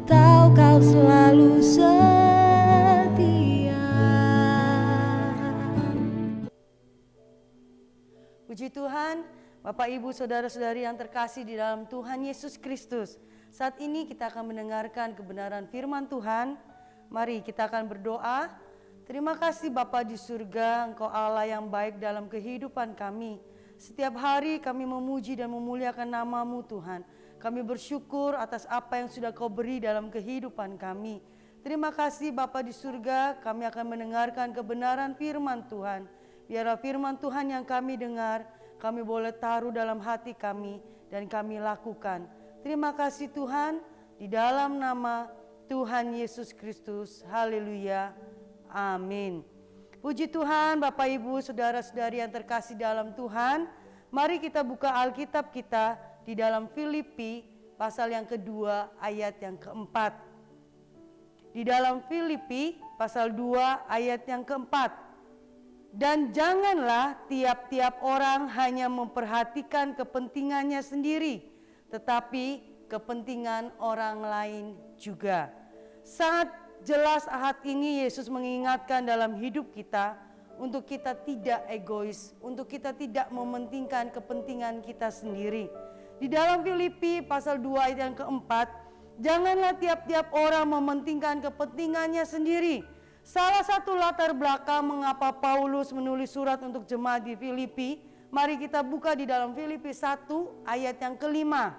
tahu Kau selalu setia. Puji Tuhan, Bapak Ibu Saudara-saudari yang terkasih di dalam Tuhan Yesus Kristus. Saat ini kita akan mendengarkan kebenaran firman Tuhan. Mari kita akan berdoa. Terima kasih Bapa di surga, Engkau Allah yang baik dalam kehidupan kami. Setiap hari kami memuji dan memuliakan nama-Mu Tuhan. Kami bersyukur atas apa yang sudah Kau beri dalam kehidupan kami. Terima kasih Bapa di surga, kami akan mendengarkan kebenaran firman Tuhan. Biarlah firman Tuhan yang kami dengar, kami boleh taruh dalam hati kami dan kami lakukan. Terima kasih Tuhan, di dalam nama Tuhan Yesus Kristus. Haleluya. Amin. Puji Tuhan, Bapak Ibu, Saudara-saudari yang terkasih dalam Tuhan. Mari kita buka Alkitab kita di dalam Filipi pasal yang kedua ayat yang keempat. Di dalam Filipi pasal 2 ayat yang keempat. Dan janganlah tiap-tiap orang hanya memperhatikan kepentingannya sendiri, tetapi kepentingan orang lain juga. Sangat jelas saat ini Yesus mengingatkan dalam hidup kita untuk kita tidak egois, untuk kita tidak mementingkan kepentingan kita sendiri. Di dalam Filipi pasal 2 ayat yang keempat, janganlah tiap-tiap orang mementingkan kepentingannya sendiri. Salah satu latar belakang mengapa Paulus menulis surat untuk jemaat di Filipi, mari kita buka di dalam Filipi 1 ayat yang kelima.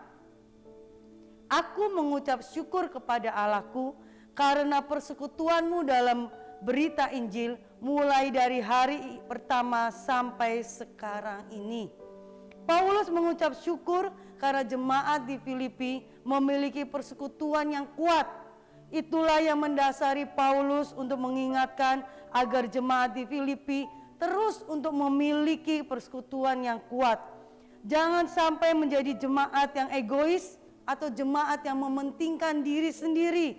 Aku mengucap syukur kepada Allahku karena persekutuanmu dalam berita Injil mulai dari hari pertama sampai sekarang ini. Paulus mengucap syukur karena jemaat di Filipi memiliki persekutuan yang kuat. Itulah yang mendasari Paulus untuk mengingatkan agar jemaat di Filipi terus untuk memiliki persekutuan yang kuat. Jangan sampai menjadi jemaat yang egois atau jemaat yang mementingkan diri sendiri.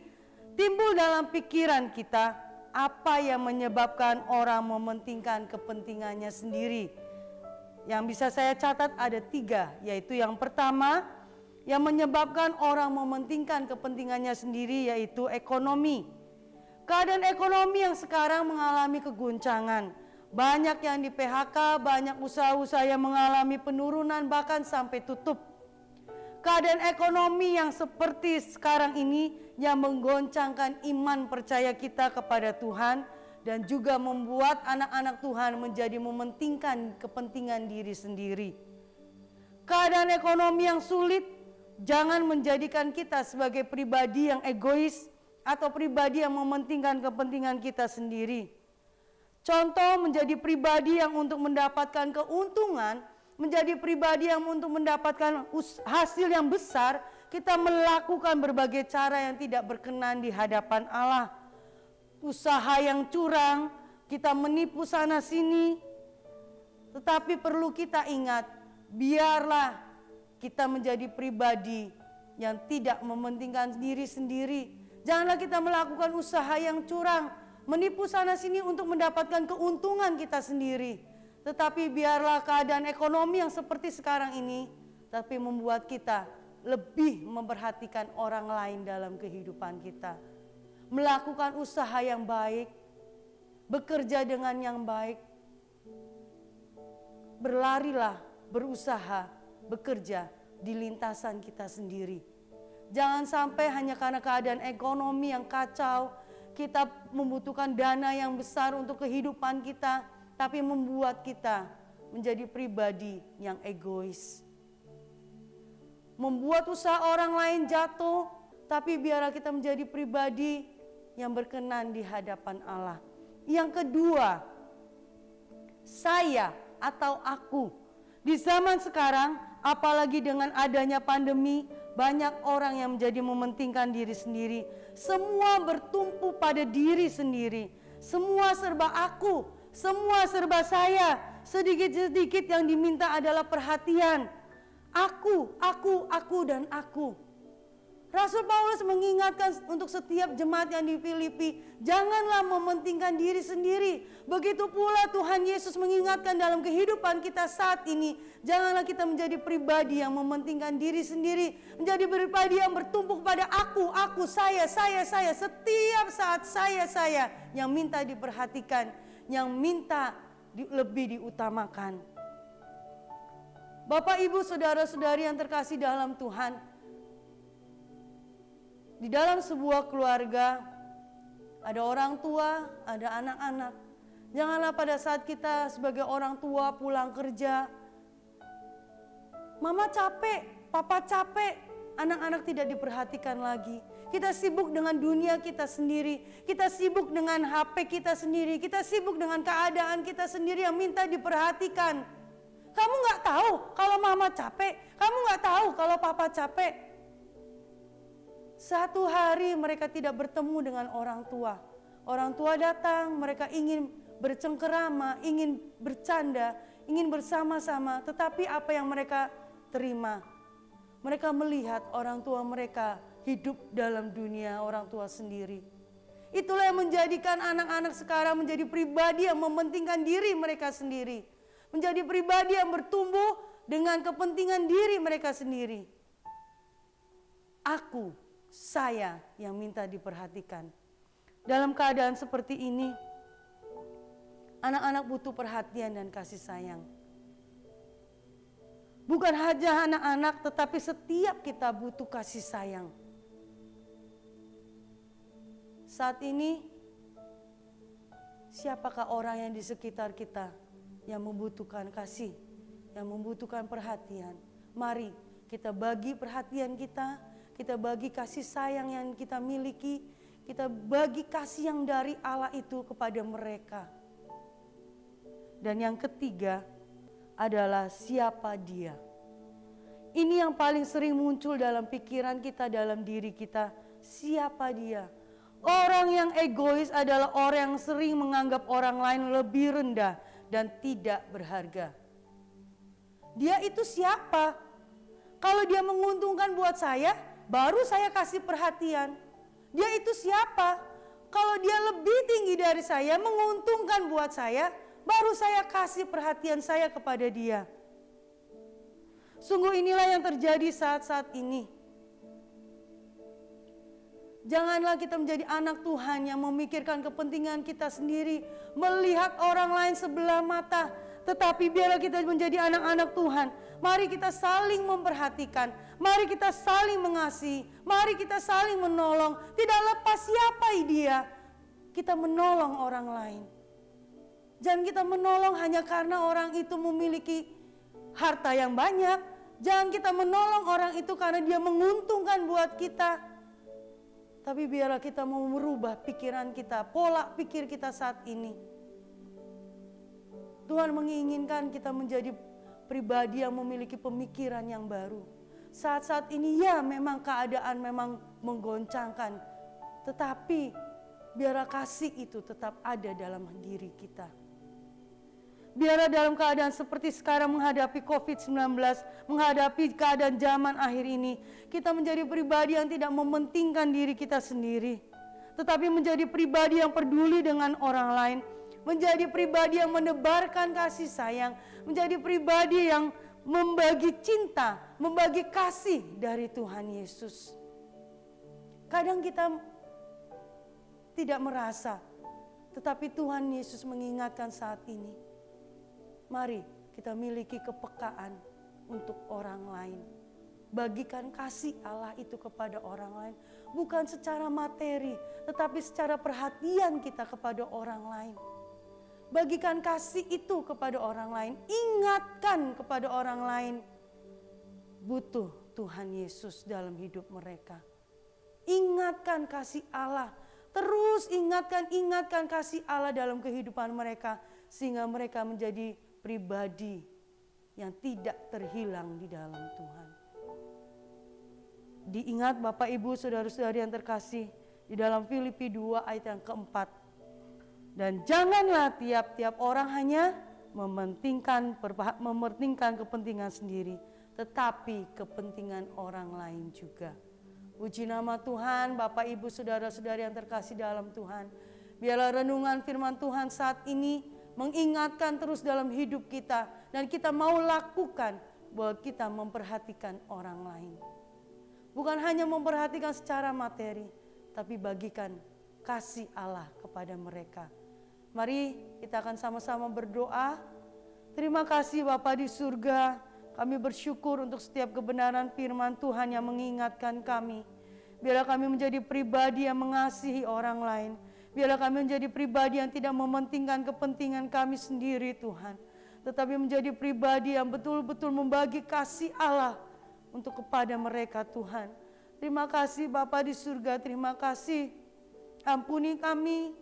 Timbul dalam pikiran kita, apa yang menyebabkan orang mementingkan kepentingannya sendiri. Yang bisa saya catat ada 3, yaitu yang pertama, yang menyebabkan orang mementingkan kepentingannya sendiri yaitu ekonomi. Keadaan ekonomi yang sekarang mengalami keguncangan. Banyak yang di PHK, banyak usaha-usaha yang mengalami penurunan bahkan sampai tutup. Keadaan ekonomi yang seperti sekarang ini yang menggoncangkan iman percaya kita kepada Tuhan dan juga membuat anak-anak Tuhan menjadi mementingkan kepentingan diri sendiri. Keadaan ekonomi yang sulit jangan menjadikan kita sebagai pribadi yang egois atau pribadi yang mementingkan kepentingan kita sendiri. Contoh menjadi pribadi yang untuk mendapatkan keuntungan, menjadi pribadi yang untuk mendapatkan hasil yang besar, kita melakukan berbagai cara yang tidak berkenan di hadapan Allah. Usaha yang curang, kita menipu sana sini. Tetapi perlu kita ingat, biarlah kita menjadi pribadi yang tidak mementingkan diri sendiri. Janganlah kita melakukan usaha yang curang, menipu sana sini untuk mendapatkan keuntungan kita sendiri. Tetapi biarlah keadaan ekonomi yang seperti sekarang ini, tapi membuat kita lebih memperhatikan orang lain dalam kehidupan kita. Melakukan usaha yang baik, bekerja dengan yang baik. Berlarilah, berusaha, bekerja di lintasan kita sendiri. Jangan sampai hanya karena keadaan ekonomi yang kacau, kita membutuhkan dana yang besar untuk kehidupan kita, tapi membuat kita menjadi pribadi yang egois. Membuat usaha orang lain jatuh, tapi biarlah kita menjadi pribadi yang berkenan di hadapan Allah. Yang kedua, saya atau aku. Di zaman sekarang, apalagi dengan adanya pandemi, banyak orang yang menjadi mementingkan diri sendiri. Semua bertumpu pada diri sendiri. Semua serba aku, semua serba saya. Sedikit-sedikit yang diminta adalah perhatian. Aku, dan aku. Rasul Paulus mengingatkan untuk setiap jemaat yang di Filipi, janganlah mementingkan diri sendiri. Begitu pula Tuhan Yesus mengingatkan dalam kehidupan kita saat ini, janganlah kita menjadi pribadi yang mementingkan diri sendiri, menjadi pribadi yang bertumpu pada aku, saya. Setiap saat saya yang minta diperhatikan, yang minta lebih diutamakan. Bapak, Ibu, saudara-saudari yang terkasih dalam Tuhan, di dalam sebuah keluarga ada orang tua, ada anak-anak. Janganlah pada saat kita sebagai orang tua pulang kerja, mama capek, papa capek, anak-anak tidak diperhatikan lagi. Kita sibuk dengan dunia kita sendiri, kita sibuk dengan HP kita sendiri, kita sibuk dengan keadaan kita sendiri yang minta diperhatikan. Kamu gak tahu kalau mama capek, kamu gak tahu kalau papa capek. Satu hari mereka tidak bertemu dengan orang tua. Orang tua datang, mereka ingin bercengkerama, ingin bercanda, ingin bersama-sama. Tetapi apa yang mereka terima? Mereka melihat orang tua mereka hidup dalam dunia orang tua sendiri. Itulah yang menjadikan anak-anak sekarang menjadi pribadi yang mementingkan diri mereka sendiri. Menjadi pribadi yang bertumbuh dengan kepentingan diri mereka sendiri. Saya yang minta diperhatikan. Dalam keadaan seperti ini, anak-anak butuh perhatian dan kasih sayang. Bukan hanya anak-anak, tetapi setiap kita butuh kasih sayang. Saat ini, siapakah orang yang di sekitar kita yang membutuhkan kasih, yang membutuhkan perhatian? Mari kita bagi perhatian kita bagi kasih sayang yang kita miliki, kita bagi kasih yang dari Allah itu kepada mereka. Dan yang ketiga adalah siapa Dia. Ini yang paling sering muncul dalam pikiran kita, dalam diri kita. Siapa Dia? Orang yang egois adalah orang yang sering menganggap orang lain lebih rendah dan tidak berharga. Dia itu siapa? Kalau dia menguntungkan buat saya, baru saya kasih perhatian. Dia itu siapa? Kalau dia lebih tinggi dari saya, menguntungkan buat saya, baru saya kasih perhatian saya kepada dia. Sungguh inilah yang terjadi saat-saat ini. Janganlah kita menjadi anak Tuhan yang memikirkan kepentingan kita sendiri, melihat orang lain sebelah mata. Tetapi biarlah kita menjadi anak-anak Tuhan. Mari kita saling memperhatikan, mari kita saling mengasihi, mari kita saling menolong. Tidak lepas siapa dia, kita menolong orang lain. Jangan kita menolong hanya karena orang itu memiliki harta yang banyak. Jangan kita menolong orang itu karena dia menguntungkan buat kita. Tapi biarlah kita mau merubah pikiran kita, pola pikir kita saat ini. Tuhan menginginkan kita menjadi pribadi yang memiliki pemikiran yang baru. Saat-saat ini ya memang keadaan memang menggoncangkan. Tetapi biarlah kasih itu tetap ada dalam diri kita. Biarlah dalam keadaan seperti sekarang menghadapi COVID-19, menghadapi keadaan zaman akhir ini, kita menjadi pribadi yang tidak mementingkan diri kita sendiri. Tetapi menjadi pribadi yang peduli dengan orang lain. Menjadi pribadi yang menebarkan kasih sayang, menjadi pribadi yang membagi cinta, membagi kasih dari Tuhan Yesus. Kadang kita tidak merasa, tetapi Tuhan Yesus mengingatkan saat ini. Mari kita miliki kepekaan untuk orang lain. Bagikan kasih Allah itu kepada orang lain. Bukan secara materi, tetapi secara perhatian kita kepada orang lain. Bagikan kasih itu kepada orang lain. Ingatkan kepada orang lain. Butuh Tuhan Yesus dalam hidup mereka. Ingatkan kasih Allah. Terus ingatkan kasih Allah dalam kehidupan mereka. Sehingga mereka menjadi pribadi yang tidak terhilang di dalam Tuhan. Diingat Bapak Ibu saudara-saudari yang terkasih. Di dalam Filipi 2 ayat yang keempat. Dan janganlah tiap-tiap orang hanya mementingkan kepentingan sendiri, tetapi kepentingan orang lain juga. Puji nama Tuhan, Bapak Ibu Saudara-saudari yang terkasih dalam Tuhan. Biarlah renungan firman Tuhan saat ini mengingatkan terus dalam hidup kita. Dan kita mau lakukan bahwa kita memperhatikan orang lain. Bukan hanya memperhatikan secara materi, tapi bagikan kasih Allah kepada mereka. Mari kita akan sama-sama berdoa. Terima kasih Bapa di surga. Kami bersyukur untuk setiap kebenaran firman Tuhan yang mengingatkan kami. Biarlah kami menjadi pribadi yang mengasihi orang lain. Biarlah kami menjadi pribadi yang tidak mementingkan kepentingan kami sendiri Tuhan. Tetapi menjadi pribadi yang betul-betul membagi kasih Allah untuk kepada mereka Tuhan. Terima kasih Bapa di surga, terima kasih. Ampuni kami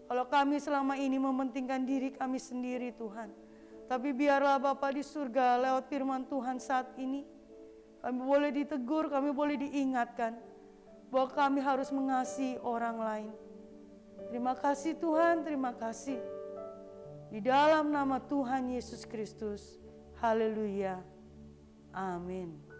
kalau kami selama ini mementingkan diri kami sendiri Tuhan. Tapi biarlah Bapa di surga lewat firman Tuhan saat ini, kami boleh ditegur, kami boleh diingatkan bahwa kami harus mengasihi orang lain. Terima kasih Tuhan, terima kasih. Di dalam nama Tuhan Yesus Kristus, haleluya, amin.